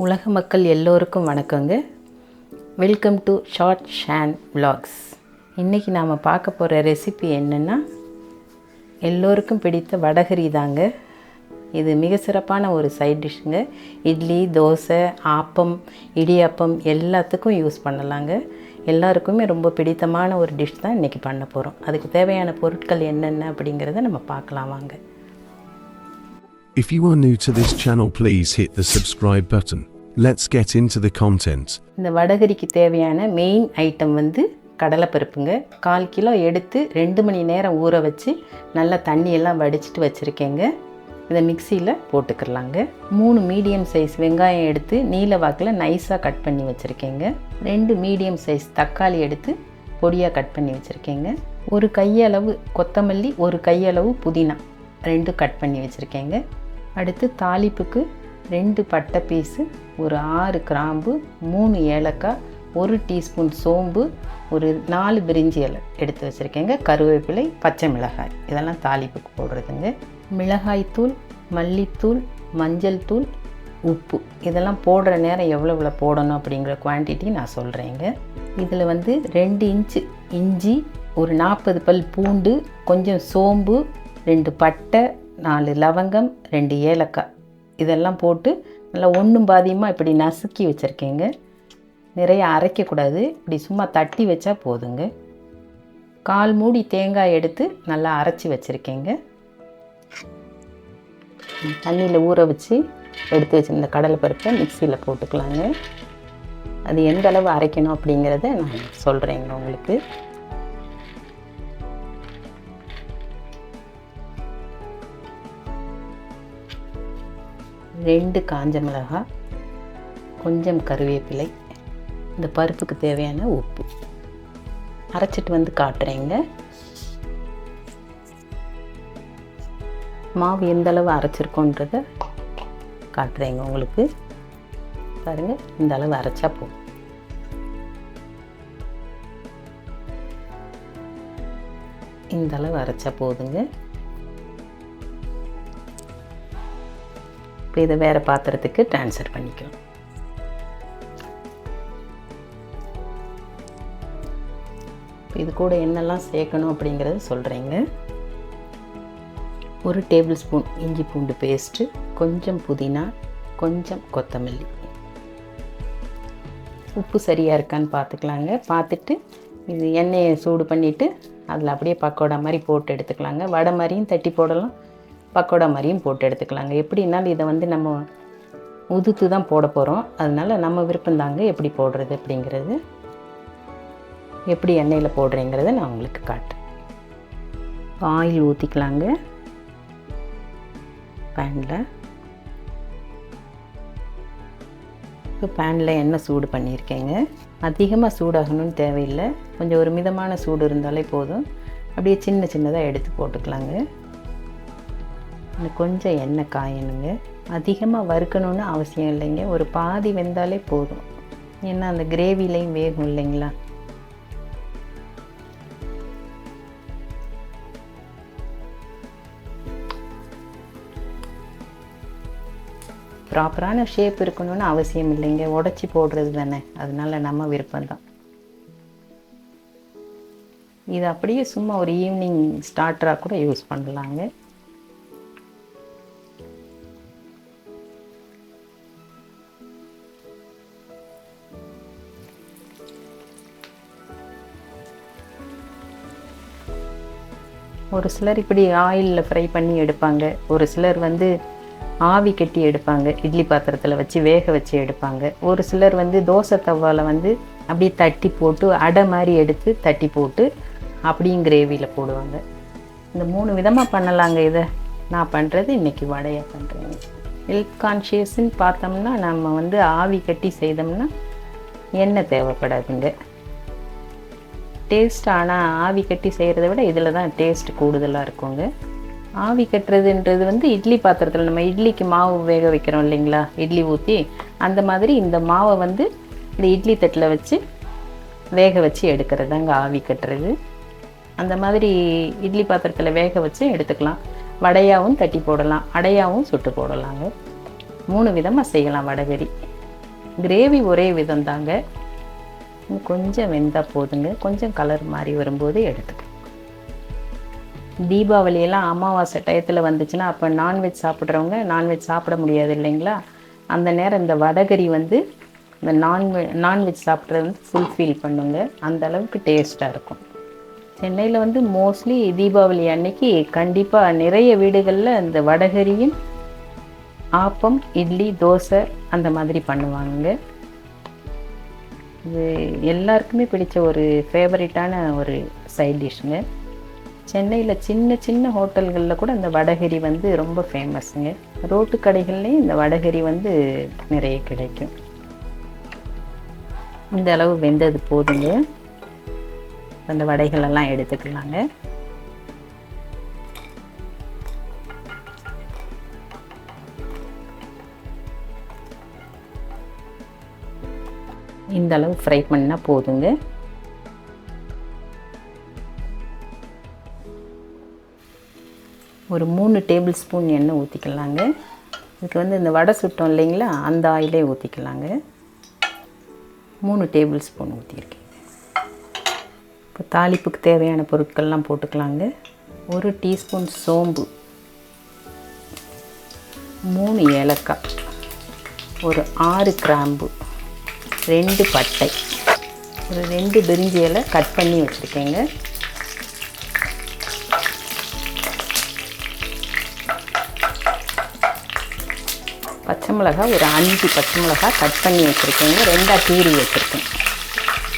உலக மக்கள் எல்லோருக்கும் வணக்கங்க. Welcome to shortsshanvlogs. இன்றைக்கி நாம் பார்க்க போகிற ரெசிபி என்னென்னா, எல்லோருக்கும் பிடித்த வடகரி தாங்க. இது மிக சிறப்பான ஒரு சைட் டிஷ்ஷுங்க. இட்லி, தோசை, ஆப்பம், இடியாப்பம் எல்லாத்துக்கும் யூஸ் பண்ணலாங்க. எல்லாருக்குமே ரொம்ப பிடித்தமான ஒரு டிஷ் தான் இன்றைக்கி பண்ண போகிறோம். அதுக்கு தேவையான பொருட்கள் என்னென்ன அப்படிங்கிறத நம்ம பார்க்கலாம் வாங்க. If you are new to this channel, please hit the subscribe button. Let's get into the content. இந்த வடகரிக்கு தேவையான மெயின் ஐட்டம் வந்து கடலைப்பருப்புங்க. 1/4 கிலோ எடுத்து 2 மணி நேரம் ஊற வச்சு நல்லா தண்ணியெல்லாம் வடிச்சிட்டு வச்சுருக்கேங்க. இதை மிக்சியில் போட்டுக்கிறலாங்க. 3 மீடியம் சைஸ் வெங்காயம் எடுத்து நீல வாக்கில் நைஸாக கட் பண்ணி வச்சுருக்கேங்க. 2 மீடியம் சைஸ் தக்காளி எடுத்து பொடியாக கட் பண்ணி வச்சுருக்கேங்க. ஒரு கையளவு கொத்தமல்லி, ஒரு கையளவு புதினா 2 கட் பண்ணி வச்சுருக்கேங்க. அடுத்து தாளிப்புக்கு 2 பட்டை பீஸு, ஒரு 6 கிராம்பு, 3 ஏலக்காய், 1 டீஸ்பூன் சோம்பு, ஒரு 4 பிரிஞ்சி இலை எடுத்து வச்சுருக்கேங்க. கருவேப்பிலை, பச்சை மிளகாய், இதெல்லாம் தாளிப்புக்கு போடுறதுங்க. மிளகாய்த்தூள், மல்லித்தூள், மஞ்சள் தூள், உப்பு, இதெல்லாம் போடுற நேரம் எவ்வளோ போடணும் அப்படிங்கிற குவான்டிட்டி நான் சொல்கிறேங்க. இதில் வந்து 2 இன்ச்சு இஞ்சி, ஒரு 40 பல் பூண்டு, கொஞ்சம் சோம்பு, 2 பட்டை, 4 லவங்கம், 2 ஏலக்காய், இதெல்லாம் போட்டு நல்லா ஒன்றும் பாதியமாக இப்படி நசுக்கி வச்சுருக்கேங்க. நிறைய அரைக்கக்கூடாது, இப்படி சும்மா தட்டி வச்சா போதுங்க. 1/4 மூடி தேங்காய் எடுத்து நல்லா அரைச்சி வச்சுருக்கேங்க. தண்ணியில் ஊற வச்சு எடுத்து வச்சுருந்த கடலைப்பருப்பை மிக்சியில் போட்டுக்கலாங்க. அது எந்த அளவு அரைக்கணும் அப்படிங்கிறத நான் சொல்கிறேங்க உங்களுக்கு. ரெண்டு காஞ்ச மிளகாய், கொஞ்சம் கருவேப்பிலை, இந்த பருப்புக்கு தேவையான உப்பு அரைச்சிட்டு வந்து காட்டுறேங்க. மாவு எந்த அளவு அரைச்சிருக்கோன்றத காட்டுறேங்க உங்களுக்கு. பாருங்கள், இந்த அளவு அரைச்சா போதும். இந்த அளவு அரைச்சா போதுங்க. இப்போ இதை வேறு பாத்திரத்துக்கு ட்ரான்ஸ்ஃபர் பண்ணிக்கலாம். இப்போ இது கூட என்னெல்லாம் சேர்க்கணும் அப்படிங்கிறத சொல்கிறேங்க. 1 டேபிள் ஸ்பூன் இஞ்சி பூண்டு பேஸ்ட்டு, கொஞ்சம் புதினா, கொஞ்சம் கொத்தமல்லி. உப்பு சரியாக இருக்கான்னு பார்த்துக்கலாங்க. பார்த்துட்டு இது எண்ணெயை சூடு பண்ணிவிட்டு அதில் அப்படியே பக்கோடா மாதிரி போட்டு எடுத்துக்கலாங்க. வடை மாதிரியும் தட்டி போடலாம், பக்கோடா மாதிரியும் போட்டு எடுத்துக்கலாங்க. எப்படின்னாலும் இதை வந்து நம்ம உதுத்து தான் போட போகிறோம். அதனால் நம்ம விருப்பம் தாங்க எப்படி போடுறது அப்படிங்கிறது. எப்படி எண்ணெயில் போடுறேங்கிறத நான் உங்களுக்கு காட்டுறேன். ஆயில் ஊற்றிக்கலாங்க பேனில். இப்போ பேனில் எண்ணெய் சூடு பண்ணியிருக்கேங்க. அதிகமாக சூடாகணும்னு தேவையில்லை, கொஞ்சம் ஒரு மிதமான சூடு இருந்தாலே போதும். அப்படியே சின்ன சின்னதாக எடுத்து போட்டுக்கலாங்க. கொஞ்சம் எண்ணெய் காயணுங்க. அதிகமாக வறுக்கணுன்னு அவசியம் இல்லைங்க, ஒரு பாதி வெந்தாலே போதும். ஏன்னா அந்த கிரேவிலையும் வேகும் இல்லைங்களா. ப்ராப்பரான ஷேப் இருக்கணும்னு அவசியம் இல்லைங்க, உடச்சி போடுறது தானே, அதனால நம்ம விருப்பம்தான். இது அப்படியே சும்மா ஒரு ஈவினிங் ஸ்டார்டராக கூட யூஸ் பண்ணலாங்க. ஒரு சிலர் இப்படி ஆயிலில் ஃப்ரை பண்ணி எடுப்பாங்க, ஒரு சிலர் வந்து ஆவி கட்டி எடுப்பாங்க, இட்லி பாத்திரத்தில் வச்சு வேக வச்சு எடுப்பாங்க. ஒரு சிலர் வந்து தோசை தவாவில் வந்து அப்படியே தட்டி போட்டு அடை மாதிரி எடுத்து தட்டி போட்டு அப்படியும் கிரேவியில் போடுவாங்க. இந்த 3 விதமாக பண்ணலாங்க. இதை நான் பண்ணுறது இன்றைக்கி வடையாக பண்ணுறேங்க. ஹெல்த் கான்ஷியஸ்ன்னு பார்த்தோம்னா நம்ம வந்து ஆவி கட்டி செய்தோம்னா எண்ணெய் தேவைப்படாதுங்க. டேஸ்ட் ஆனால் ஆவி கட்டி செய்கிறத விட இதில் தான் டேஸ்ட் கூடுதலாக இருக்குங்க. ஆவி கட்டுறதுன்றது வந்து இட்லி பாத்திரத்தில் நம்ம இட்லிக்கு மாவு வேக வைக்கிறோம் இல்லைங்களா, இட்லி ஊற்றி, அந்த மாதிரி இந்த மாவை வந்து இந்த இட்லி தட்டில் வச்சு வேக வச்சு எடுக்கிறது தாங்க ஆவி கட்டுறது. அந்த மாதிரி இட்லி பாத்திரத்தில் வேக வச்சு எடுத்துக்கலாம். வடையாகவும் தட்டி போடலாம், அடையாகவும் சுட்டு போடலாங்க. 3 விதமாக செய்யலாம் வடகரி. கிரேவி ஒரே விதம் தாங்க, கொஞ்சம் வெந்தால் போதுங்க. கொஞ்சம் கலர் மாதிரி வரும்போது எடுத்துக்கலாம். தீபாவளியெல்லாம் அமாவாசை டயத்தில் வந்துச்சுன்னா அப்போ நான்வெஜ் சாப்பிட்றவங்க நான்வெஜ் சாப்பிட முடியாது இல்லைங்களா, அந்த நேரம் இந்த வடகறி வந்து இந்த நான்வெஜ் சாப்பிட்றது வந்து ஃபுல்ஃபில் பண்ணுங்க. அந்த அளவுக்கு டேஸ்ட்டாக இருக்கும். சென்னையில் வந்து மோஸ்ட்லி தீபாவளி அன்னைக்கு கண்டிப்பாக நிறைய வீடுகளில் இந்த வடகரியும் ஆப்பம், இட்லி, தோசை அந்த மாதிரி பண்ணுவாங்க. இது எல்லாருக்குமே பிடிச்ச ஒரு ஃபேவரட்டான ஒரு சைட் டிஷ்ஷுங்க. சென்னையில் சின்ன சின்ன ஹோட்டல்களில் கூட இந்த வடகரி வந்து ரொம்ப ஃபேமஸுங்க. ரோட்டு கடைகள்லேயும் இந்த வடகரி வந்து நிறைய கிடைக்கும். இந்த அளவு வெந்தது போதுங்க. அந்த வடைகளெல்லாம் எடுத்துக்கலாங்க. இந்த அளவு ஃப்ரை பண்ணால் போதுங்க. ஒரு 3 டேபிள் ஸ்பூன் எண்ணெய் ஊற்றிக்கலாங்க. இதுக்கு வந்து இந்த வடை சுட்டோம் இல்லைங்களா, அந்த ஆயிலே ஊற்றிக்கலாங்க. 3 டேபிள் ஸ்பூன் ஊற்றிருக்கேன். இப்போ தாளிப்புக்கு தேவையான பொருட்கள்லாம் போட்டுக்கலாங்க. 1 டீஸ்பூன் சோம்பு, 3 ஏலக்காய், ஒரு 6 கிராம்பு, 2 பட்டை, ஒரு 2 பிரிஞ்சி இலை கட் பண்ணி வச்சுருக்கேங்க. பச்சை மிளகாய் ஒரு 5 பச்சை மிளகாய் கட் பண்ணி வச்சுருக்கேங்க. 2ஆக கீறி வச்சுருக்கேன்.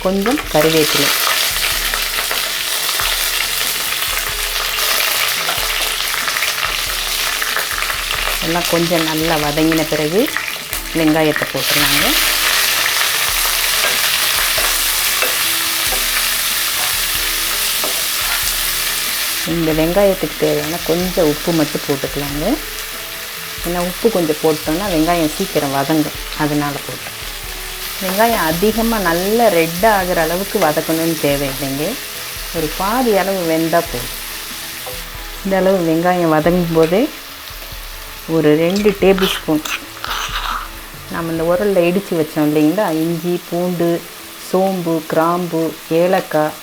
கொஞ்சம் கருவேப்பிலை, எல்லாம் கொஞ்சம் நல்லா வதங்கின பிறகு வெங்காயத்தை போட்டுருலாங்க. இந்த வெங்காயத்துக்கு தேவையான கொஞ்சம் உப்பு மட்டும் போட்டுக்கலாங்க. ஏன்னா உப்பு கொஞ்சம் போட்டோம்னா வெங்காயம் சீக்கிரம் வதங்கும், அதனால் போட்டோம். வெங்காயம் அதிகமாக நல்லா ரெட்டாக ஆகிற அளவுக்கு வதக்கணும்னு தேவையில்லைங்க. ஒரு பாதி அளவு வெந்தால் போதும். இந்த அளவு வெங்காயம் வதங்கும் போதே ஒரு 2 டேபிள் ஸ்பூன் நம்ம இந்த உரலில் இடித்து வச்சோம் இல்லைங்களா, இஞ்சி, பூண்டு, சோம்பு, கிராம்பு, ஏலக்காய்,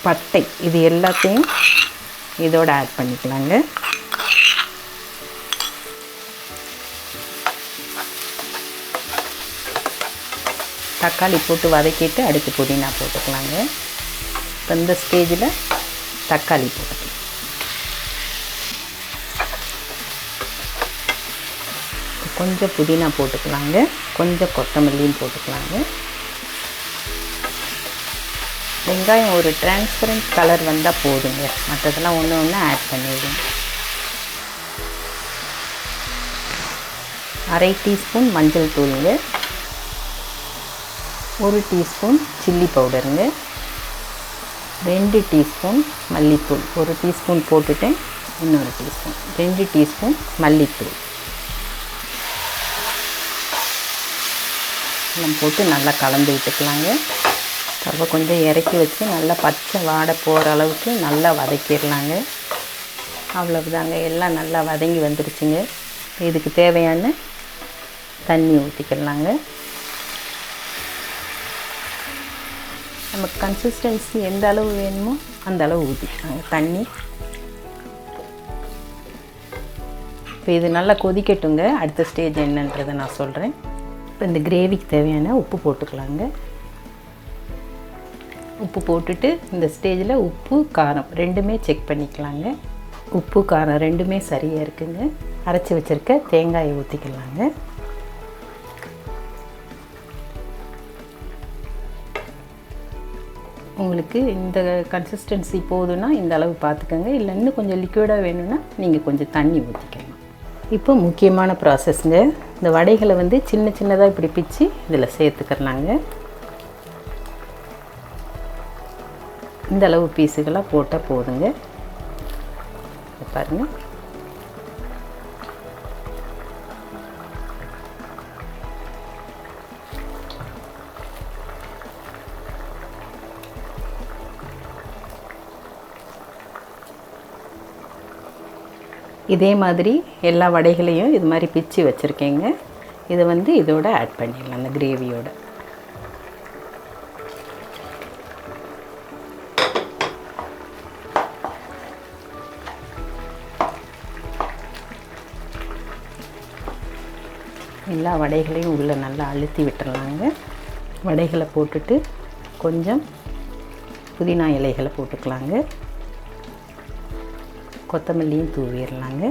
பட்டை, இது எல்லாத்தையும் இதோடு ஆட் பண்ணிக்கலாங்க. தக்காளி போட்டு வதக்கிட்டு அடுத்து புதினா போட்டுக்கலாங்க. இப்போ இந்த ஸ்டேஜில் தக்காளி போட்டுக்கலாம். கொஞ்சம் புதினா போட்டுக்கலாங்க. கொஞ்சம் கொத்தமல்லியும் போட்டுக்கலாங்க. வெங்காயம் ஒரு டிரான்ஸ்பரண்ட் கலர் வந்தால் போதுங்க, மற்றதெல்லாம் ஒன்று ஒன்று ஆட் பண்ணிடுங்க. 1/2 டீஸ்பூன் மஞ்சள் தூளுங்க, 1 டீஸ்பூன் சில்லி பவுடருங்க, 2 டீஸ்பூன் மல்லித்தூள், 1 டீஸ்பூன் போட்டுட்டேன், இன்னொரு டீஸ்பூன், 2 டீஸ்பூன் மல்லித்தூள் எல்லாம் போட்டு நல்லா கலந்து விட்டுக்கலாங்க. அப்போ கொஞ்சம் இறக்கி வச்சு நல்லா பச்சை வாடை போகிற அளவுக்கு நல்லா வதக்கிடலாங்க. அவ்வளவுதாங்க, எல்லாம் நல்லா வதங்கி வந்துருச்சுங்க. இதுக்கு தேவையான தண்ணி ஊற்றிக்கலாங்க. நமக்கு கன்சிஸ்டன்சி எந்த அளவு வேணுமோ அந்த அளவு ஊற்றிக்கலாங்க தண்ணி. இப்போ இது நல்லா கொதிக்கட்டுங்க. அடுத்த ஸ்டேஜ் என்னன்றதை நான் சொல்கிறேன். இப்போ இந்த கிரேவிக்கு தேவையான உப்பு போட்டுக்கலாங்க. உப்பு போட்டுட்டு இந்த ஸ்டேஜில் உப்பு காரம் ரெண்டுமே செக் பண்ணிக்கலாங்க. உப்பு காரம் ரெண்டுமே சரியாக இருக்குங்க. அரைச்சி வச்சுருக்க தேங்காயை ஊற்றிக்கலாங்க. உங்களுக்கு இந்த கன்சிஸ்டன்சி போதுன்னா இந்த அளவு பார்த்துக்கோங்க. இல்லை இன்னும் கொஞ்சம் லிக்விடாக வேணும்னா நீங்கள் கொஞ்சம் தண்ணி ஊற்றிக்கலாம். இப்போ முக்கியமான ப்ராசஸ்ங்க. இந்த வடைகளை வந்து சின்ன சின்னதாக இப்படி பிச்சு இதில் சேர்த்துக்கிறலாங்க. இந்த அளவு பீஸுகளாக போட்டால் போதுங்க. பாருங்கள், இதே மாதிரி எல்லா வடைகளையும் இது மாதிரி பிச்சு வச்சுருக்கேங்க. இதை வந்து இதோட ஆட் பண்ணிடலாம் அந்த கிரேவியோட. எல்லா வடைகளையும் உள்ளே நல்லா அழுத்தி விட்டுறலாங்க. வடைகளை போட்டுட்டு கொஞ்சம் புதினா இலைகளை போட்டுக்கலாங்க. கொத்தமல்லியும் தூவிடலாங்க.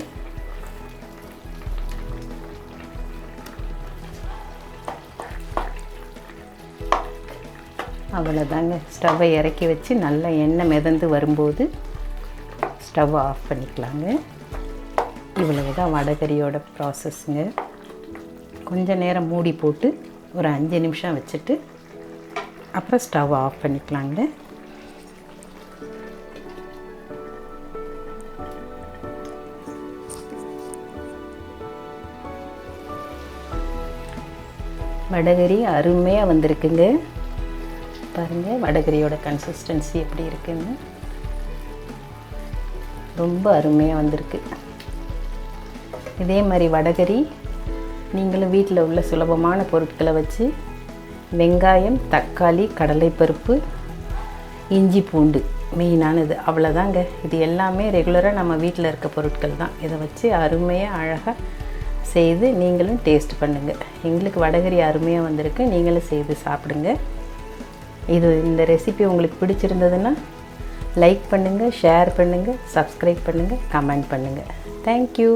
அவ்வளோதாங்க. ஸ்டவ்வை இறக்கி வச்சு நல்லா எண்ணெய் மிதந்து வரும்போது ஸ்டவ்வை ஆஃப் பண்ணிக்கலாங்க. இவ்வளவு தான் வடகரியோட ப்ராசஸ்ங்க. கொஞ்சம் நேரம் மூடி போட்டு ஒரு 5 நிமிஷம் வச்சுட்டு அப்புறம் ஸ்டவ்வை ஆஃப் பண்ணிக்கலாங்க. வடகரி அருமையாக வந்திருக்குங்க. பாருங்கள் வடகரியோட கன்சிஸ்டன்சி எப்படி இருக்குன்னு. ரொம்ப அருமையாக வந்திருக்கு. இதே மாதிரி வடகரி நீங்களும் வீட்டில் உள்ள சுலபமான பொருட்களை வச்சு வெங்காயம், தக்காளி, கடலைப்பருப்பு, இஞ்சி, பூண்டு மெயினானது அவ்வளோதாங்க. இது எல்லாமே ரெகுலராக நம்ம வீட்டில் இருக்க பொருட்கள் தான். இதை வச்சு அருமையாக அழகாக செய்து நீங்களும் டேஸ்ட் பண்ணுங்கள். எங்களுக்கு வடகரி அருமையாக வந்திருக்கு. நீங்களும் செய்து சாப்பிடுங்க. இந்த ரெசிபி உங்களுக்கு பிடிச்சிருந்ததுன்னா லைக் பண்ணுங்கள், ஷேர் பண்ணுங்கள், சப்ஸ்கிரைப் பண்ணுங்கள், கமெண்ட் பண்ணுங்கள். தேங்க்யூ.